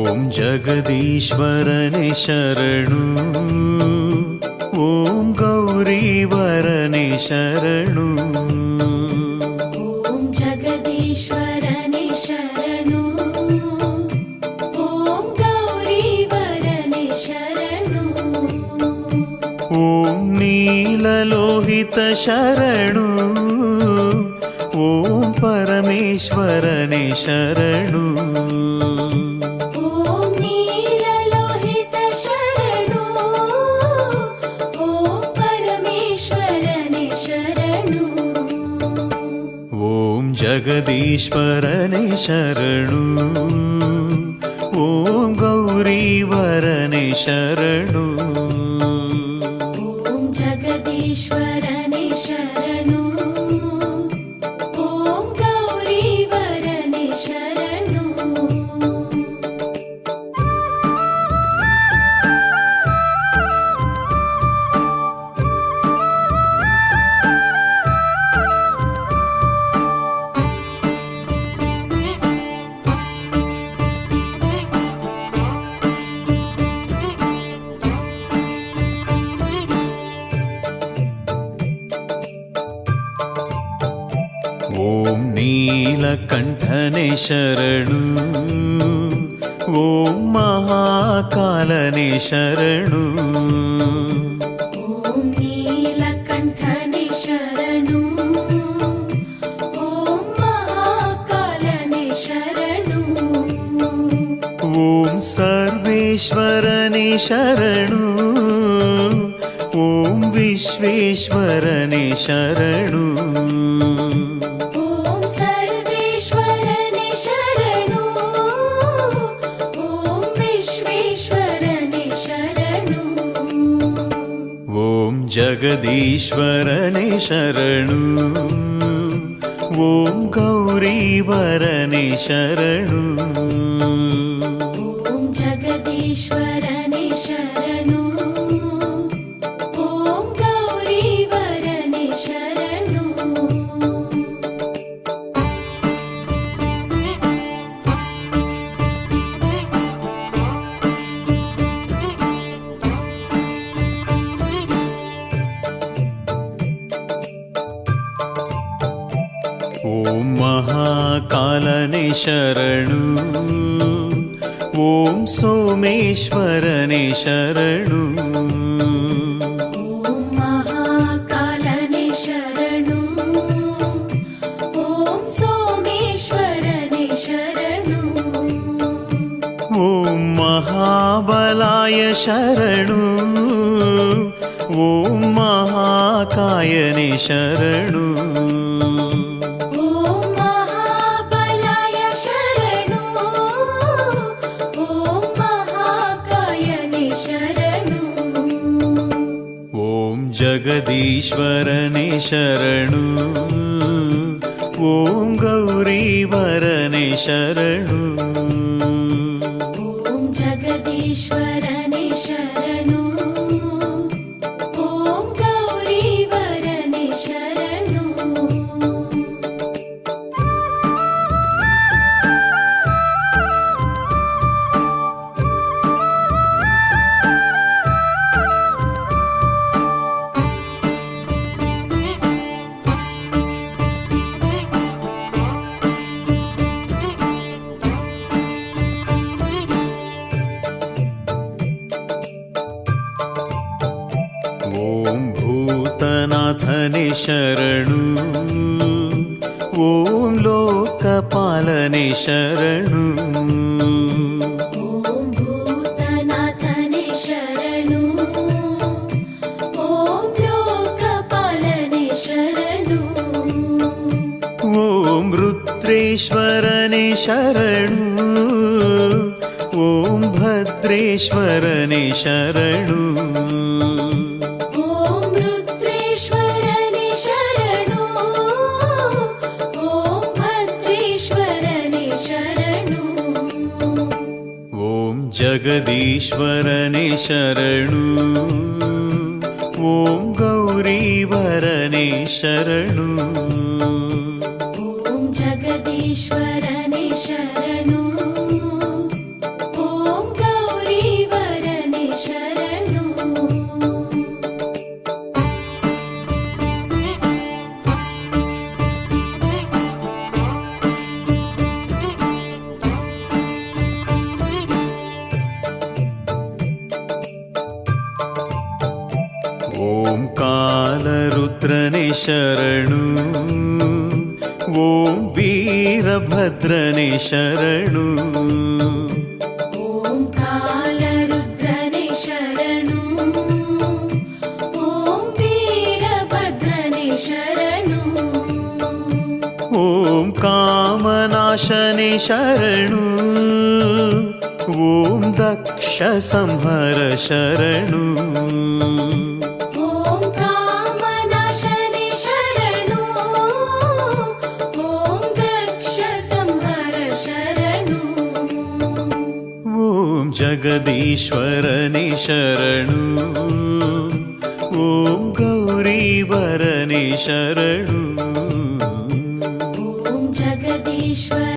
ಓಂ ಜಗದೀಶ್ವರನೇ ಶರಣು, ಓಂ ಗೌರೀವರನೇ ಶರಣು. ಓಂ ಜಗದೀಶ್ವರನೇ ಶರಣು, ಓಂ ಗೌರೀವರನೇ ಶರಣು. ಓಂ ನೀಲಲೋಹಿತ ಶರಣು, ಓಂ ಪರಮೇಶ್ವರನೇ ಶರಣು. ಓಂ ನೀಲಲೋಹಿತ ಶರಣು, ಓಂ ಪರಮೇಶ್ವರನೇ ಶರಣು. ಓಂ ಜಗದೀಶ್ವರನೇ ಶರಣು, ಓಂ ಗೌರೀವರನೇ ಶರಣು. ಓಂ ಜಗದೀಶ್ವರನೇ ಶರಣು, ಓಂ ಗೌರೀವರನೇ ಶರಣು. ಓಂ ನೀಲಕಂಠನೇ ಶರಣು, ಓಂ ಮಹಾಕಾಲನೇ ಶರಣು. ಓಂ ನೀಲಕಂಠನೇ ಶರಣು, ಓಂ ಮಹಾಕಾಲನೇ ಶರಣು. ಓಂ ಸರ್ವೇಶ್ವರನೇ ಶರಣು, ಓಂ ವಿಶ್ವೇಶ್ವರನೇ ಶರಣು. ಓಂ ಸರ್ವೇಶ್ವರನೇ ಶರಣು, ಓಂ ವಿಶ್ವೇಶ್ವರನೇ ಶರಣು. ಓಂ ಜಗದೀಶ್ವರನೇ ಶರಣು, ಓಂ ಗೌರೀವರನೇ ಶರಣು. ಓಂ ಜಗದೀಶ್ವರನೇ ಶರಣು, ಓಂ ಗೌರೀವರನೇ ಶರಣು. ಓಂ ಮಹಾಕಾಲನೇ ಶರಣು, ಓಂ ಸೋಮೇಶ್ವರನೇ ಶರಣು. ಓಂ ಮಹಾಕಾಲನೇ ಶರಣು, ಓಂ ಸೋಮೇಶ್ವರನೇ ಶರಣು. ಓಂ ಮಹಾಬಲಾಯ ಶರಣು, ಓಂ ಮಹಾಕಾಯನೇ ಶರಣು. ಓಂ ಮಹಾಬಲಾಯ ಶರಣು, ಓಂ ಮಹಾಕಾಯನೇ ಶರಣು. ಓಂ ಜಗದೀಶ್ವರನೇ ಶರಣು, ಓಂ ಗೌರೀವರನೇ ಶರಣು. ಓಂ ಜಗದೀಶ್ವರನೇ ಶರಣು, ಓಂ ಗೌರೀವರನೇ ಶರಣು. ಓಂ ಭೂತನಾಥನೇ ಶರಣು, ಓಂ ಲೋಕಪಾಲನೇ ಶರಣು. ಓಂ ಭೂತನಾಥನೇ ಶರಣು, ಓಂ ಲೋಕಪಾಲನೇ ಶರಣು. ಓಂ ರುದ್ರೇಶ್ವರನೇ ಶರಣು, ಓಂ ಭದ್ರೇಶ್ವರನೇ ಶರಣು. ಓಂ ರುದ್ರೇಶ್ವರನೇ ಶರಣು, ಓಂ ಭದ್ರೇಶ್ವರನೇ ಶರಣು. ಓಂ ಜಗದೀಶ್ವರನೇ ಶರಣು, ಓಂ ಗೌರೀವರನೇ ಶರಣು. ಓಂ ಜಗದೀಶ್ವರನೇ ಶರಣು, ಓಂ ಭದ್ರನೇ ಶರಣು ಓಂ ವೀರಭದ್ರನೇ ಶರಣು ಓಂ ಕಾಲರುದ್ರನೇ ಶರಣು ಓಂ ವೀರಭದ್ರನೇ ಶರಣು ಓಂ ಕಾಮನಾಶನೇ ಶರಣು ಓಂ ದಕ್ಷ ಸಂಹರ ಶರಣು ಓಂ ಕಾಮನಾಶನೇ ಶರಣು ಓಂ ದಕ್ಷ ಸಂಹರ ಶರಣು ಓಂ ಜಗದೀಶ್ವರನೇ ಶರಣು ಓಂ ಗೌರೀವರನೇ ಶರಣು